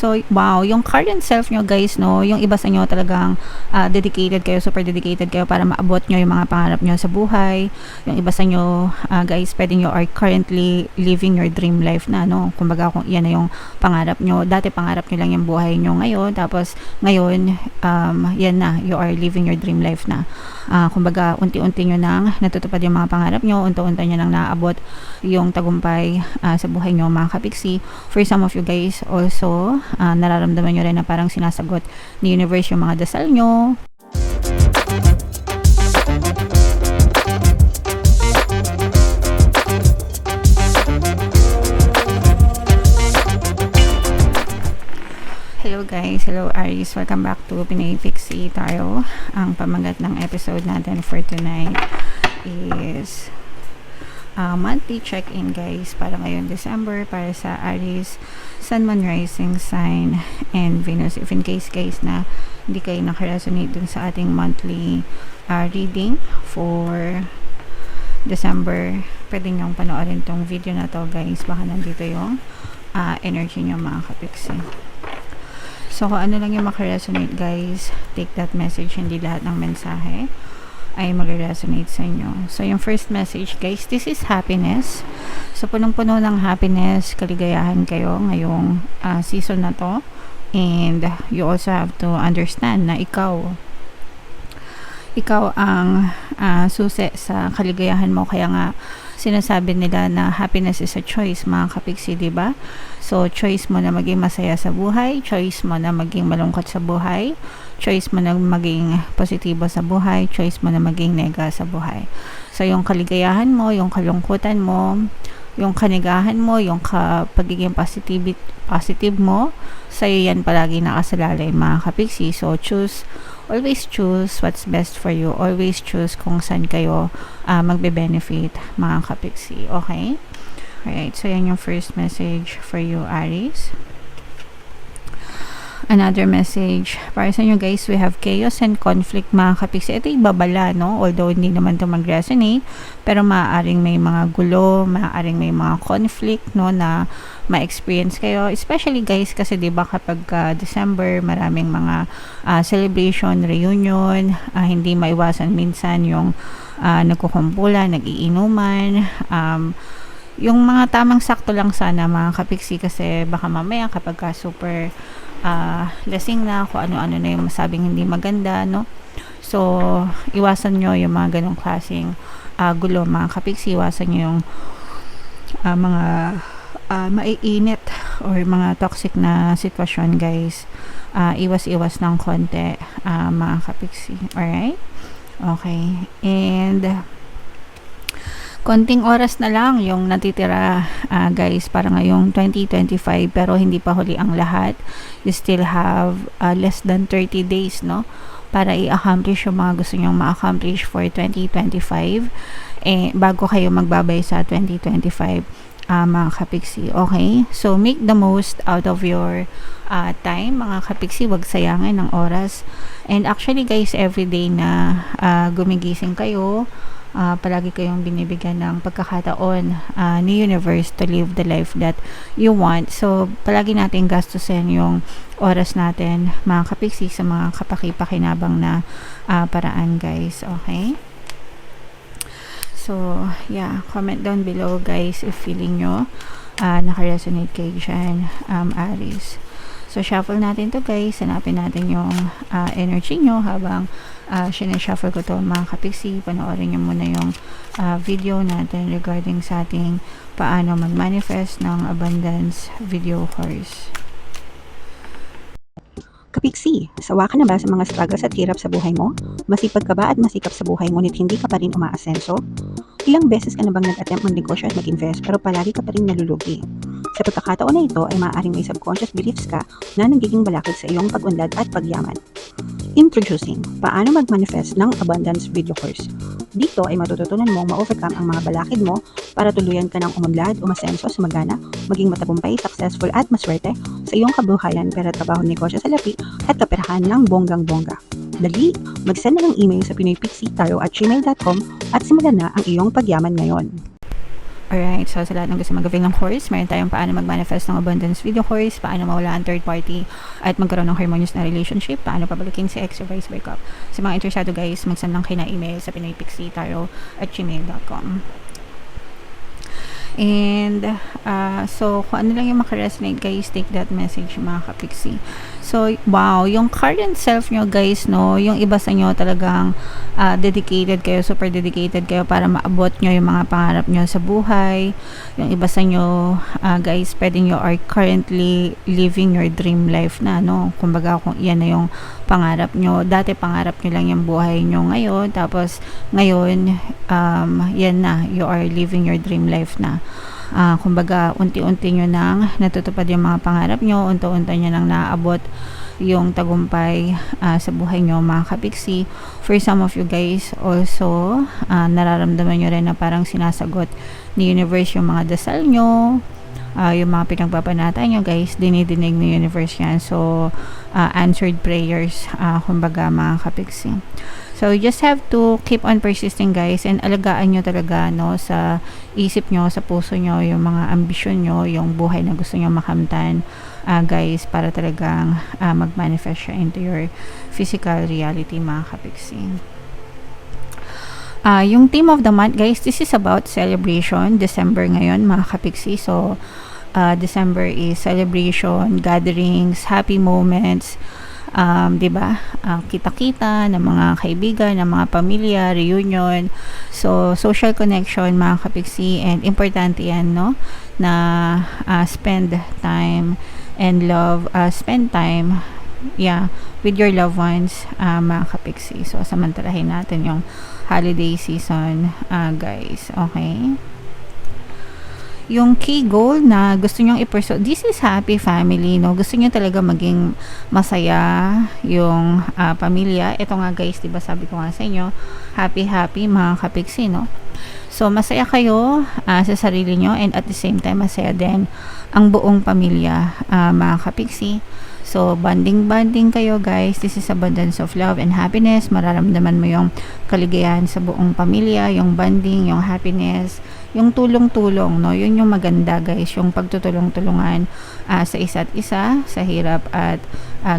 So, wow, yung current self nyo guys, no, yung iba sa inyo talagang dedicated kayo, super dedicated kayo para maabot nyo yung mga pangarap nyo sa buhay. Yung iba sa inyo, guys, pwede nyo are currently living your dream life na, no? Kumbaga, kung yan na yung pangarap nyo, dati pangarap nyo lang yung buhay nyo ngayon, tapos ngayon, yan na, you are living your dream life na. Kumbaga, unti-unti nyo nang natutupad yung mga pangarap nyo, unti-unti nyo nang naabot yung tagumpay sa buhay nyo, mga kapiksi. For some of you guys, also, nararamdaman nyo rin na parang sinasagot ni universe yung mga dasal nyo. Hello guys, hello Aries, welcome back to Pinay Pixie Tarot. Ang pamagat ng episode natin for tonight is monthly check-in guys para ngayong December para sa Aries, Sun, Moon, Rising sign and Venus. If in case guys na hindi kayo nakaresonate dun sa ating monthly reading for December, pwede nyong panoorin tong video na to guys, baka nandito yung energy nyo mga kapiksi. So, kung ano lang yung makaresonate guys, take that message. Hindi lahat ng mensahe ay mag-resonate sa inyo. So, yung first message guys, this is happiness. So, punong-puno ng happiness, kaligayahan kayo ngayong season na to. And you also have to understand na ikaw ang susi sa kaligayahan mo. Kaya nga, sinasabi nila na happiness is a choice, mga kapiksi, diba? So, choice mo na maging masaya sa buhay, choice mo na maging malungkot sa buhay, choice mo na maging positibo sa buhay, choice mo na maging nega sa buhay. So, yung kaligayahan mo, yung kalungkutan mo, yung kanigahan mo, yung pagiging positive mo, sa'yo yan palagi nakasalalay, mga kapiksi. So, always choose what's best for you. Always choose kung saan kayo magbe-benefit, mga kapiksi. Okay? Alright, so yan yung first message for you, Aries. Another message para sa inyo guys, we have chaos and conflict, mga kapiksi. Ito yung babala, no? Although hindi naman ito mag-resonate, pero maaaring may mga gulo, maaaring may mga conflict, no, na ma-experience kayo. Especially guys, kasi diba kapag December, maraming mga celebration, reunion, hindi maiwasan minsan yung nagkukumpulan, nag-iinuman, yung mga tamang sakto lang sana, mga kapiksi, kasi baka mamaya kapag super lasing na, kung ano-ano na yung masabing hindi maganda, no? So, iwasan nyo yung mga ganong klaseng gulo, mga kapiksi. Iwasan nyo yung mga maiinit or mga toxic na sitwasyon, guys. Iwas-iwas ng konti, mga kapiksi. Alright? Okay. And konting oras na lang yung natitira guys para ngayong 2025, pero hindi pa huli ang lahat. You still have less than 30 days, no, para i-accomplish yung mga gusto nyong ma-accomplish for 2025 bago kayo magbabay sa 2025, mga kapiksi. Okay? So, make the most out of your time, mga kapiksi. Wag sayangin ng oras. And actually guys, everyday na gumigising kayo, palagi kayong binibigyan ng pagkakataon ni universe to live the life that you want. So, palagi natin gastusin yung oras natin, mga kapiksi, sa mga kapaki-pakinabang na paraan, guys. Okay? So, yeah. Comment down below, guys, if feeling nyo naka-resonate kayo dyan, Aries. So, shuffle natin to guys. Hanapin natin yung energy nyo habang sinashuffle ko to, mga kapiksi. Panoorin nyo muna yung video natin regarding sa ating paano mag-manifest ng abundance video course. Kapiksi, sawa ka na ba sa mga struggles at hirap sa buhay mo? Masipag ka ba at masikap sa buhay ngunit hindi ka pa rin umaasenso? Ilang beses ka na bang nag-attempt magnegosyo at mag-invest pero palagi ka pa rin nalulugi? Sa pagkakataon na ito ay maaaring may subconscious beliefs ka na nagiging balakid sa iyong pag-unlad at pagyaman. Introducing, paano mag-manifest ng abundance video course. Dito ay matututunan mong ma-overcome ang mga balakid mo para tuluyan ka ng umunlad, umasenso, sumagana, maging matagumpay, successful at maswerte sa iyong kabuhayan, pera, trabaho, negosyo sa lapi at kaperahan ng bonggang-bongga. Dali, mag-send na ng email sa pinoypixie@gmail.com at simulan na ang iyong pagyaman ngayon. Alright, so sa lahat ng gusto mag-avail ng course, meron tayong paano mag-manifest ng abundance video course, paano mawala ang third party at magkaroon ng harmonious na relationship, paano pabalikin si ex or vice breakup. Sa mga interesado guys, mag-send lang kayo na email sa pinoypixietarot@gmail.com. And so kung ano lang yung makaresonate guys, take that message mga kapixie. So wow, yung current self nyo guys, no, yung iba sa nyo talagang dedicated kayo, super dedicated kayo para maabot nyo yung mga pangarap nyo sa buhay. Yung iba sa nyo guys, pwede nyo are currently living your dream life na, no, kumbaga kung yan na yung pangarap nyo, dati pangarap nyo lang yung buhay nyo ngayon, tapos ngayon yan na, you are living your dream life na. Kumbaga unti-unti nyo nang natutupad yung mga pangarap nyo, unti-unti nyo nang naaabot yung tagumpay sa buhay nyo mga kapixie. For some of you guys also, nararamdaman nyo rin na parang sinasagot ni universe yung mga dasal nyo, yung mga pinagpapanata nyo guys, dinidinig ni universe yan. So answered prayers, kumbaga mga kapixie. So, you just have to keep on persisting guys, and alagaan nyo talaga, no, sa isip nyo, sa puso nyo, yung mga ambisyon nyo, yung buhay na gusto nyo makamtan guys, para talagang mag-manifest siya into your physical reality mga kapixie. Yung theme of the month guys, this is about celebration. December ngayon mga kapixie. So, December is celebration, gatherings, happy moments, 'di ba? Kita-kita ng mga kaibigan, ng mga pamilya, reunion. So social connection mga kapixie, and importante 'yan, no? Na spend time and love, spend time with your loved ones mga kapixie. So samantalahin natin yung holiday season guys, okay? Yung key goal na gusto nyong i-pursue, this is happy family, no? Gusto nyo talaga maging masaya yung pamilya. Ito nga guys, diba sabi ko nga sa inyo, happy mga kapixie, no? So masaya kayo sa sarili nyo, and at the same time masaya din ang buong pamilya mga kapixie. So bonding kayo guys. This is abundance of love and happiness. Mararamdaman mo yung kaligayahan sa buong pamilya, yung bonding, yung happiness, yung tulong-tulong, no? Yun yung maganda guys, yung pagtutulong-tulungan sa isa't isa, sa hirap at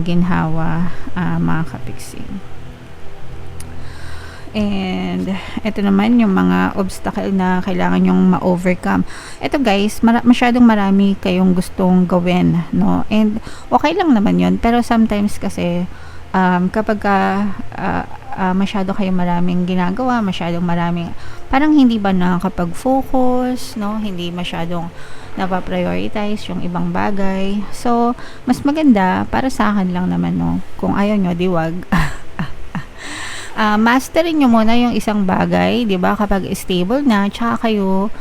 ginhawa mga kapixie. And ito naman yung mga obstacle na kailangan nyong ma-overcome. Ito guys, masyadong marami kayong gustong gawin, no? And okay lang naman yun, pero sometimes kasi kapag masyado kayong maraming ginagawa, masyadong maraming, parang hindi ba nakakapag-focus, no? Hindi masyadong napaprioritize yung ibang bagay. So, mas maganda para sa akin lang naman, no? Kung ayaw nyo, di wag. Masterin nyo muna yung isang bagay, di ba? Kapag stable na, tsaka kayo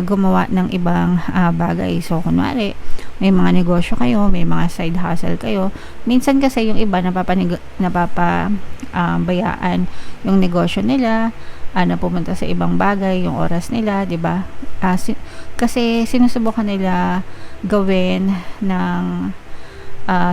gumawa ng ibang bagay. So, kunwari, may mga negosyo kayo, may mga side hustle kayo. Minsan kasi yung iba napapabayaan yung negosyo nila, na pumunta sa ibang bagay, yung oras nila, di ba? Kasi sinusubukan nila gawin ng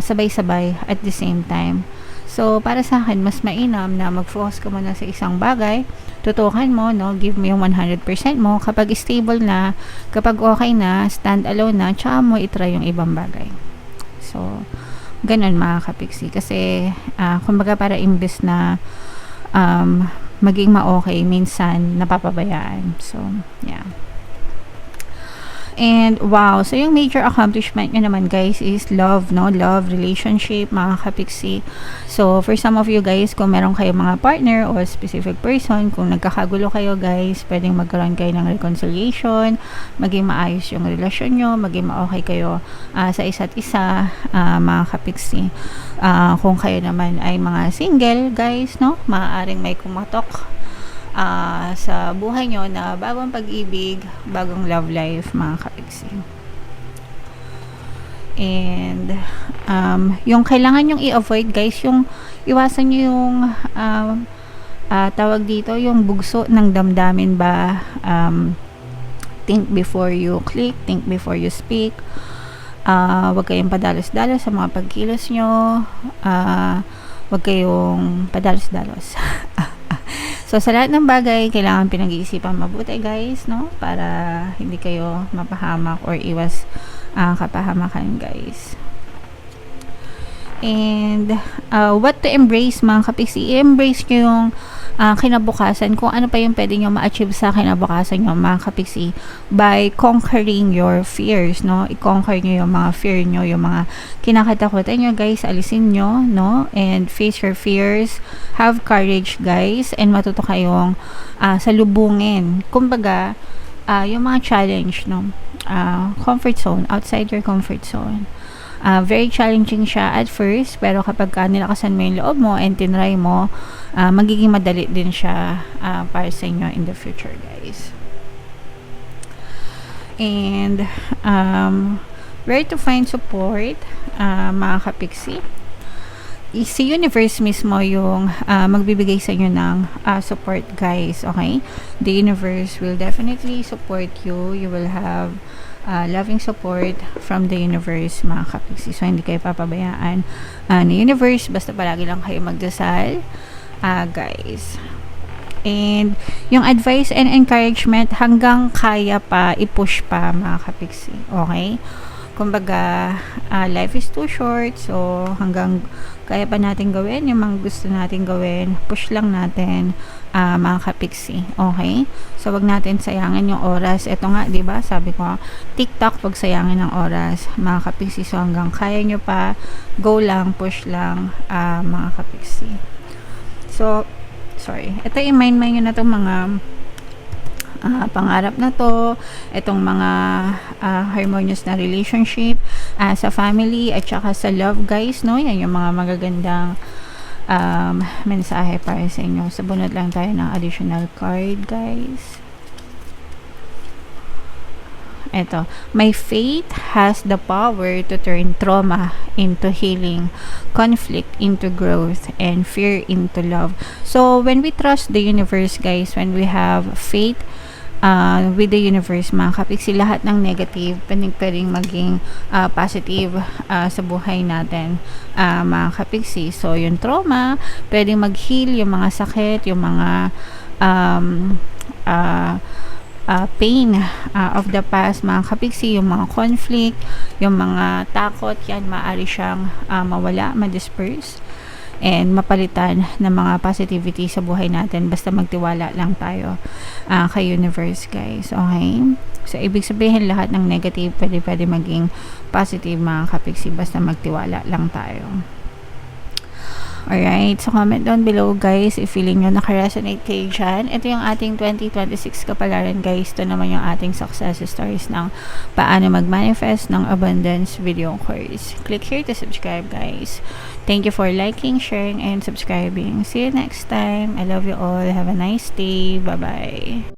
sabay-sabay at the same time. So, para sa akin, mas mainam na mag-focus ka muna sa isang bagay, tutukan mo, no? Give mo yung 100% mo. Kapag stable na, kapag okay na, stand alone na, tsaka mo itry yung ibang bagay. So, ganun mga kapixie. Kasi, kumbaga para imbes na maging ma-okay, minsan napapabayaan. So, yeah. And wow, so yung major accomplishment nyo naman guys is love, no? Love, relationship, mga kapixie. So for some of you guys, kung meron kayo mga partner or specific person, kung nagkakagulo kayo guys, pwedeng magkaroon kayo ng reconciliation, maging maayos yung relasyon nyo, maging ma-okay kayo sa isa't isa, mga kapixie. Kung kayo naman ay mga single guys, no? Maaaring may kumatok sa buhay nyo na bagong pag-ibig, bagong love life, mga kapixie. And yung kailangan nyong i-avoid guys, yung iwasan nyo yung tawag dito, yung bugso ng damdamin ba. Think before you click, think before you speak. Wag kayong padalos-dalos sa mga pagkilos nyo. Wag kayong padalos-dalos. So, sa lahat ng bagay, kailangan pinag-iisipan mabuti guys, no? Para hindi kayo mapahamak or iwas kapahamakan guys. And what to embrace mga kapiksi? I-embrace nyo yung kinabukasan, kung ano pa yung pwede nyo ma-achieve sa kinabukasan nyo mga kapiksi by conquering your fears, no? I-conquer nyo yung mga fear nyo, yung mga kinakatakutan nyo guys, alisin nyo, no? And face your fears, have courage guys, and matuto kayong salubungin. Kumbaga, yung mga challenge, no? Comfort zone, outside your comfort zone. Very challenging siya at first, pero kapag nilakasan mo yung loob mo and tinry mo, magiging madali din siya para sa inyo in the future guys. And where to find support mga kapiksi? Si universe mismo yung magbibigay sa inyo ng support guys, okay? The universe will definitely support you. You will have loving support from the universe mga kapiksi. So hindi kayo papabayaan ni universe, basta palagi lang kayo magdasal guys. And yung advice and encouragement, hanggang kaya pa, i-push pa mga kapiksi, okay? Kumbaga, life is too short, so hanggang kaya pa natin gawin yung mga gusto natin gawin, push lang natin mga kapiksi, okay? So wag natin sayangin yung oras. Ito nga, 'di ba? Sabi ko, TikTok, wag sayangin ng oras mga kapiksi. So hanggang kaya nyo pa, go lang, push lang mga kapiksi. So sorry, ito i-mind nyo na itong mga pangarap na to, itong mga harmonious na relationship sa family at saka sa love guys, no? Yan yung mga magagandang mensahe para sa inyo. So bunot lang tayo ng additional card guys. Ito, my faith has the power to turn trauma into healing, conflict into growth, and fear into love. So when we trust the universe guys, when we have faith with the universe mga kapiksi, lahat ng negative pwedeng maging positive sa buhay natin mga kapiksi. So yung trauma, pwedeng mag-heal yung mga sakit, yung mga pain of the past mga kapiksi, yung mga conflict, yung mga takot, yan maaari siyang mawala, ma-disperse and mapalitan ng mga positivity sa buhay natin, basta magtiwala lang tayo kay universe guys, okay? So ibig sabihin lahat ng negative pwede maging positive mga kapiksi, basta magtiwala lang tayo. Alright, so comment down below guys if feeling nyo nakaresonate kayo dyan. Ito yung ating 2026 kapalaran guys. Ito naman yung ating success stories ng paano mag-manifest ng abundance video course. Click here to subscribe guys. Thank you for liking, sharing, and subscribing. See you next time. I love you all. Have a nice day. Bye-bye.